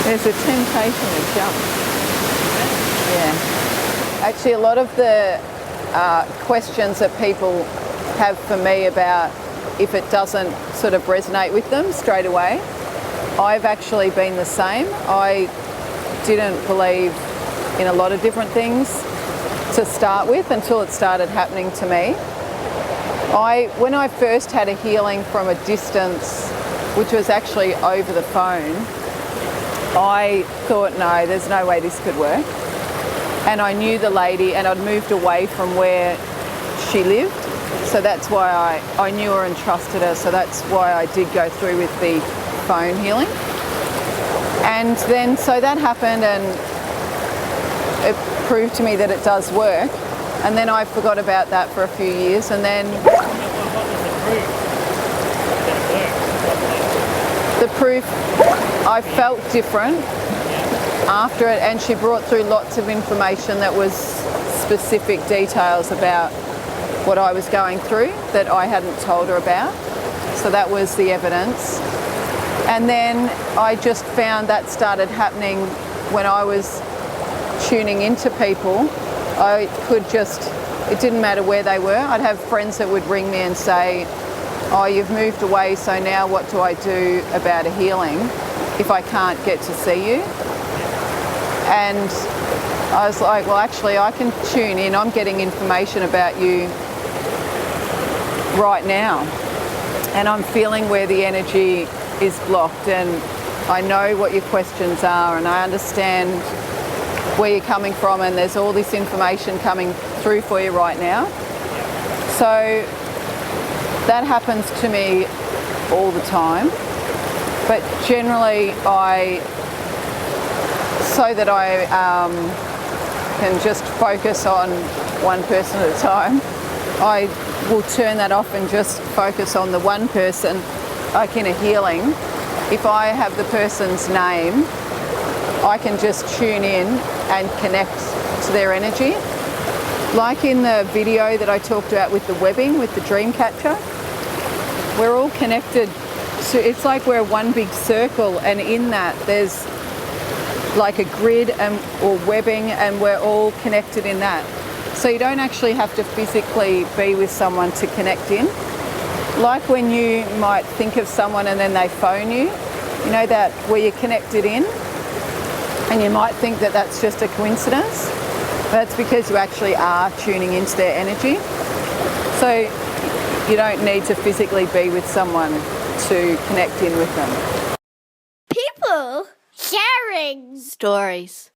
There's a temptation to jump. Yeah. Actually, a lot of the questions that people have for me about if it doesn't sort of resonate with them straight away, I've actually been the same. I didn't believe in a lot of different things to start with until it started happening to me. When I first had a healing from a distance, which was actually over the phone, I thought, no, there's no way this could work. And I knew the lady, and I'd moved away from where she lived. So that's why I knew her and trusted her. So that's why I did go through with the phone healing. And then, so that happened, and it proved to me that it does work. And then I forgot about that for a few years. And then the proof, I felt different after it, and she brought through lots of information that was specific details about what I was going through that I hadn't told her about. So that was the evidence. And then I just found that started happening when I was tuning into people. I could just, it didn't matter where they were. I'd have friends that would ring me and say, oh, you've moved away, so now what do I do about a healing if I can't get to see you? And I was like, well, actually, I can tune in. I'm getting information about you right now. And I'm feeling where the energy is blocked, and I know what your questions are, and I understand where you're coming from, and there's all this information coming through for you right now. So that happens to me all the time. But generally, so that I can just focus on one person at a time, I will turn that off and just focus on the one person. Like in a healing, if I have the person's name, I can just tune in and connect to their energy. Like in the video that I talked about with the webbing, with the dream catcher, we're all connected. So it's like we're one big circle, and in that there's like a grid or webbing, and we're all connected in that. So you don't actually have to physically be with someone to connect in. Like when you might think of someone and then they phone you, you know, that where you're connected in, and you might think that that's just a coincidence. That's because you actually are tuning into their energy. So you don't need to physically be with someone to connect in with them. People sharing stories.